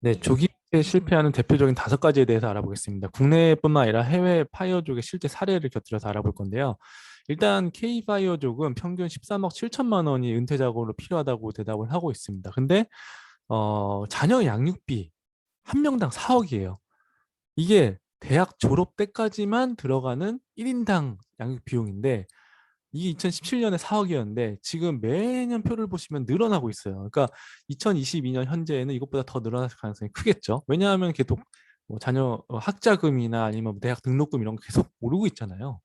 네, 조기에 실패하는 대표적인 5가지에 대해서 알아보겠습니다. 국내뿐만 아니라 해외 파이어족의 실제 사례를 곁들여서 알아볼 건데요. 일단 K 파이어족은 평균 13억 7천만 원이 은퇴 자금으로 필요하다고 대답을 하고 있습니다. 근데 자녀 양육비 한 명당 4억이에요. 이게 대학 졸업 때까지만 들어가는 1인당 양육 비용인데 이게 2017년에 4억이었는데 지금 매년 표를 보시면 늘어나고 있어요. 그러니까 2022년 현재에는 이것보다 더 늘어날 가능성이 크겠죠. 왜냐하면 계속 뭐 자녀 학자금이나 아니면 뭐 대학 등록금 이런 거 계속 오르고 있잖아요.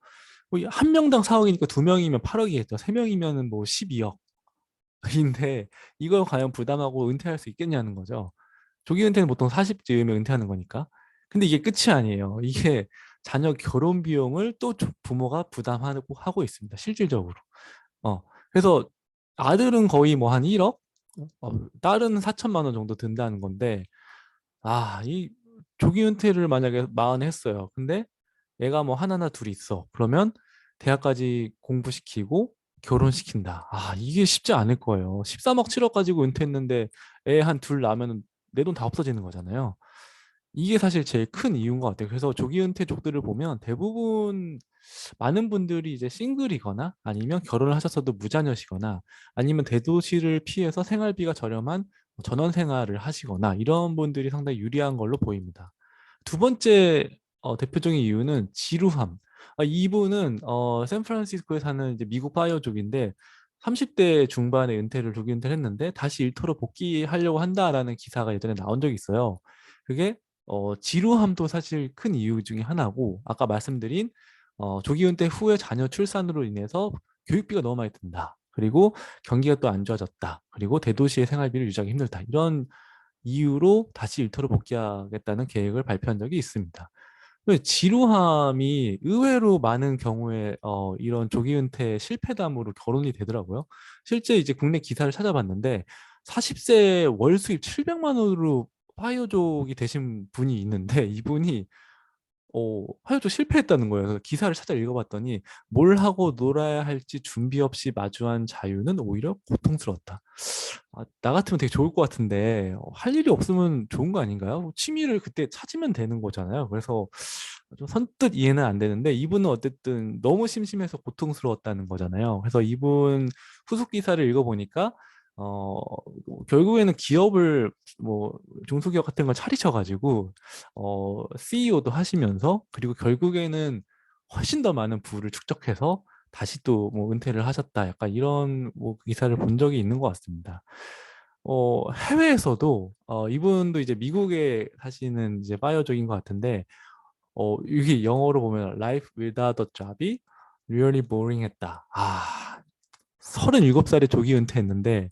뭐한 명당 4억이니까 두 명이면 8억이겠죠. 세 명이면은 뭐 12억인데 이걸 과연 부담하고 은퇴할 수 있겠냐는 거죠. 조기 은퇴는 보통 40쯤에 은퇴하는 거니까. 근데 이게 끝이 아니에요. 이게 자녀 결혼 비용을 또 부모가 부담하고 하고 있습니다. 실질적으로. 어, 그래서 아들은 거의 뭐 한 1억? 딸은 4천만 원 정도 든다는 건데, 이 조기 은퇴를 만약에 마흔에 했어요. 근데 애가 뭐 하나나 둘이 있어. 그러면 대학까지 공부시키고 결혼시킨다. 이게 쉽지 않을 거예요. 13억 7억 가지고 은퇴했는데 애 한 둘 낳으면 내 돈 다 없어지는 거잖아요. 이게 사실 제일 큰 이유인 것 같아요. 그래서 조기 은퇴족들을 보면 대부분 많은 분들이 이제 싱글이거나 아니면 결혼을 하셨어도 무자녀시거나 아니면 대도시를 피해서 생활비가 저렴한 전원 생활을 하시거나 이런 분들이 상당히 유리한 걸로 보입니다. 두 번째 대표적인 이유는 지루함. 이분은 샌프란시스코에 사는 이제 미국 파이어족인데 30대 중반에 은퇴를 조기 은퇴를 했는데 다시 일터로 복귀하려고 한다라는 기사가 예전에 나온 적이 있어요. 그게 지루함도 사실 큰 이유 중에 하나고 아까 말씀드린 조기 은퇴 후에 자녀 출산으로 인해서 교육비가 너무 많이 든다. 그리고 경기가 또 안 좋아졌다. 그리고 대도시의 생활비를 유지하기 힘들다. 이런 이유로 다시 일터로 복귀하겠다는 계획을 발표한 적이 있습니다. 지루함이 의외로 많은 경우에 이런 조기 은퇴 실패담으로 거론이 되더라고요. 실제 이제 국내 기사를 찾아봤는데 40세 월 수입 700만 원으로 파이어족이 되신 분이 있는데 이분이 하여튼 실패했다는 거예요. 그래서 기사를 찾아 읽어봤더니 뭘 하고 놀아야 할지 준비 없이 마주한 자유는 오히려 고통스러웠다. 나 같으면 되게 좋을 것 같은데 할 일이 없으면 좋은 거 아닌가요? 취미를 그때 찾으면 되는 거잖아요. 그래서 좀 선뜻 이해는 안 되는데 이분은 어쨌든 너무 심심해서 고통스러웠다는 거잖아요. 그래서 이분 후속 기사를 읽어보니까 어, 결국에는 기업을 뭐 중소기업 같은 걸 차리셔가지고 CEO도 하시면서 그리고 결국에는 훨씬 더 많은 부를 축적해서 다시 또 뭐 은퇴를 하셨다. 약간 이런 뭐 기사를 본 적이 있는 것 같습니다. 해외에서도 이분도 이제 미국에 사시는 이제 파이어족인 것 같은데 이게 영어로 보면 Life without a job이 really boring 했다. 37살에 조기 은퇴했는데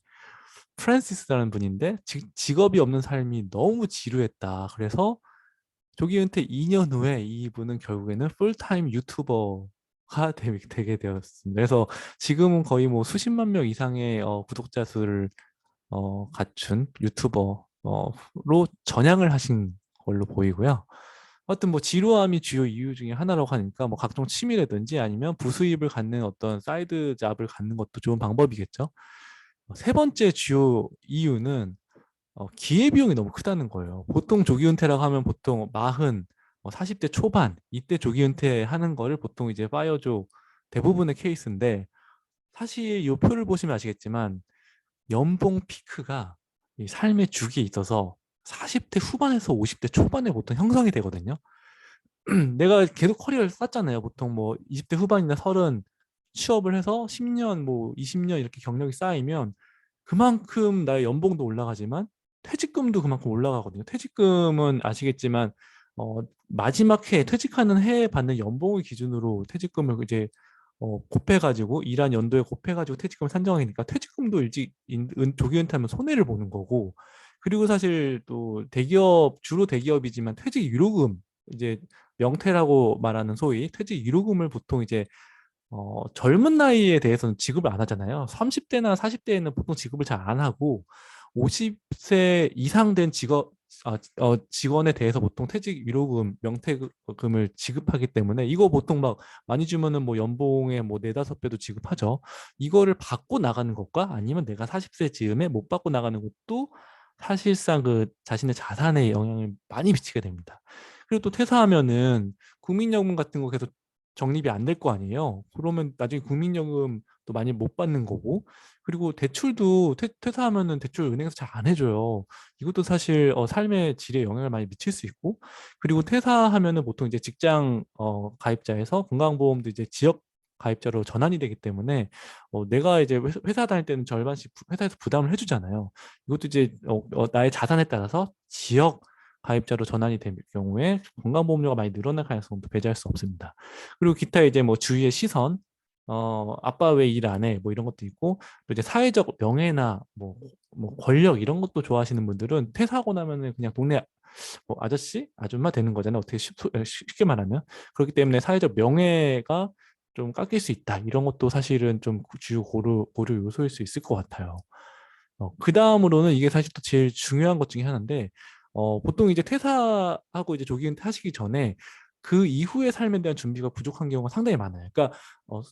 프란시스라는 분인데 직업이 없는 삶이 너무 지루했다. 그래서 조기 은퇴 2년 후에 이분은 결국에는 풀타임 유튜버가 되게 되었습니다. 그래서 지금은 거의 뭐 수십만 명 이상의 구독자 수를 갖춘 유튜버로 전향을 하신 걸로 보이고요. 하여튼 뭐 지루함이 주요 이유 중에 하나라고 하니까 뭐 각종 취미라든지 아니면 부수입을 갖는 어떤 사이드 잡을 갖는 것도 좋은 방법이겠죠. 세 번째 주요 이유는 기회비용이 너무 크다는 거예요. 보통 조기 은퇴라고 하면 보통 40대 초반 이때 조기 은퇴하는 거를 보통 이제 파이어족 대부분의 케이스인데 사실 이 표를 보시면 아시겠지만 연봉 피크가 이 삶의 주기에 있어서 40대 후반에서 50대 초반에 보통 형성이 되거든요. 내가 계속 커리어를 쌓잖아요. 보통 뭐 20대 후반이나 30 취업을 해서 10년, 뭐 20년 이렇게 경력이 쌓이면 그만큼 나의 연봉도 올라가지만 퇴직금도 그만큼 올라가거든요. 퇴직금은 아시겠지만 마지막 해 퇴직하는 해에 받는 연봉을 기준으로 퇴직금을 이제 곱해가지고 일한 연도에 곱해가지고 퇴직금을 산정하니까 퇴직금도 조기 은퇴하면 손해를 보는 거고 그리고 사실 또 대기업 주로 대기업이지만 퇴직 유로금 이제 명퇴라고 말하는 소위 퇴직 유로금을 보통 이제 젊은 나이에 대해서는 지급을 안 하잖아요. 30대나 40대에는 보통 지급을 잘 안 하고 50세 이상 된 직원에 대해서 보통 퇴직 위로금, 명퇴금을 지급하기 때문에 이거 보통 막 많이 주면은 뭐 연봉의 뭐 네다섯 배도 지급하죠. 이거를 받고 나가는 것과 아니면 내가 40세 즈음에 못 받고 나가는 것도 사실상 그 자신의 자산에 영향을 많이 미치게 됩니다. 그리고 또 퇴사하면은 국민연금 같은 거 계속 적립이 안 될 거 아니에요. 그러면 나중에 국민연금 또 많이 못 받는 거고, 그리고 대출도 퇴사하면은 대출 은행에서 잘 안 해줘요. 이것도 사실 삶의 질에 영향을 많이 미칠 수 있고, 그리고 퇴사하면은 보통 이제 직장 가입자에서 건강보험도 이제 지역 가입자로 전환이 되기 때문에 내가 이제 회사 다닐 때는 절반씩 회사에서 부담을 해주잖아요. 이것도 이제 나의 자산에 따라서 지역 가입자로 전환이 될 경우에 건강보험료가 많이 늘어날 가능성도 배제할 수 없습니다. 그리고 기타 이제 뭐 주위의 시선, 아빠 왜 일 안 해? 뭐 이런 것도 있고, 또 이제 사회적 명예나 뭐 권력 이런 것도 좋아하시는 분들은 퇴사하고 나면은 그냥 동네 뭐 아저씨, 아줌마 되는 거잖아요. 어떻게 쉽게 말하면. 그렇기 때문에 사회적 명예가 좀 깎일 수 있다. 이런 것도 사실은 좀 주요 고려 요소일 수 있을 것 같아요. 그 다음으로는 이게 사실 또 제일 중요한 것 중에 하나인데, 보통 이제 퇴사하고 이제 조기 은퇴하시기 전에 그 이후의 삶에 대한 준비가 부족한 경우가 상당히 많아요. 그러니까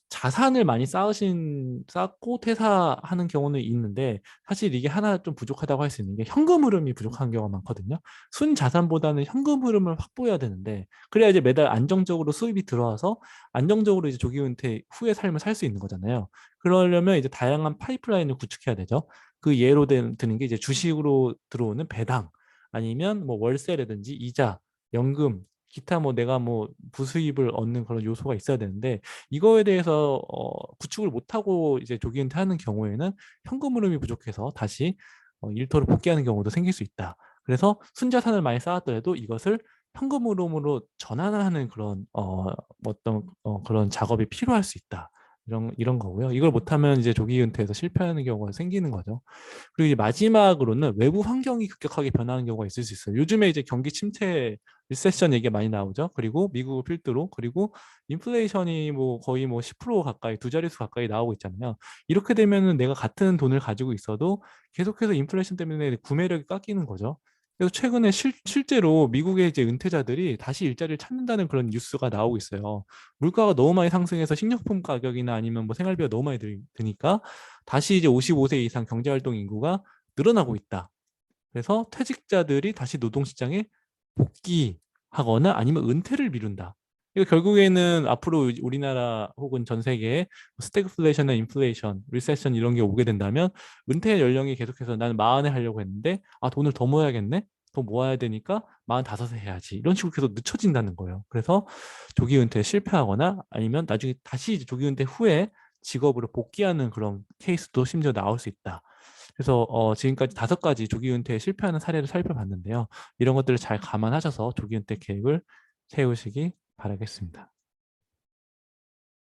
자산을 많이 쌓고 퇴사하는 경우는 있는데, 사실 이게 하나 좀 부족하다고 할 수 있는 게 현금 흐름이 부족한 경우가 많거든요. 순 자산보다는 현금 흐름을 확보해야 되는데, 그래야 이제 매달 안정적으로 수입이 들어와서 안정적으로 이제 조기 은퇴 후의 삶을 살 수 있는 거잖아요. 그러려면 이제 다양한 파이프라인을 구축해야 되죠. 그 예로 드는 게 이제 주식으로 들어오는 배당, 아니면 뭐 월세라든지 이자, 연금, 기타 뭐 내가 뭐 부수입을 얻는 그런 요소가 있어야 되는데, 이거에 대해서 구축을 못하고 이제 조기 은퇴하는 경우에는 현금 흐름이 부족해서 다시 일터로 복귀하는 경우도 생길 수 있다. 그래서 순자산을 많이 쌓았더라도 이것을 현금 흐름으로 전환하는 그런 어떤 그런 작업이 필요할 수 있다. 이런 거고요. 이걸 못하면 이제 조기 은퇴에서 실패하는 경우가 생기는 거죠. 그리고 이제 마지막으로는 외부 환경이 급격하게 변하는 경우가 있을 수 있어요. 요즘에 이제 경기 침체, 리세션 얘기가 많이 나오죠. 그리고 미국을 필두로, 그리고 인플레이션이 뭐 거의 뭐 10% 가까이, 두 자릿수 가까이 나오고 있잖아요. 이렇게 되면은 내가 같은 돈을 가지고 있어도 계속해서 인플레이션 때문에 구매력이 깎이는 거죠. 그래서 최근에 실제로 미국의 이제 은퇴자들이 다시 일자리를 찾는다는 그런 뉴스가 나오고 있어요. 물가가 너무 많이 상승해서 식료품 가격이나 아니면 뭐 생활비가 너무 많이 드니까 다시 이제 55세 이상 경제활동 인구가 늘어나고 있다. 그래서 퇴직자들이 다시 노동시장에 복귀하거나 아니면 은퇴를 미룬다. 이거 결국에는 앞으로 우리나라 혹은 전 세계에 스태그플레이션이나 인플레이션, 리세션 이런 게 오게 된다면 은퇴 연령이 계속해서 나는 40에 하려고 했는데 돈을 더 모아야겠네? 더 모아야 되니까 45에 해야지. 이런 식으로 계속 늦춰진다는 거예요. 그래서 조기 은퇴에 실패하거나 아니면 나중에 다시 이제 조기 은퇴 후에 직업으로 복귀하는 그런 케이스도 심지어 나올 수 있다. 그래서 지금까지 5가지 조기 은퇴에 실패하는 사례를 살펴봤는데요. 이런 것들을 잘 감안하셔서 조기 은퇴 계획을 세우시기 바라겠습니다.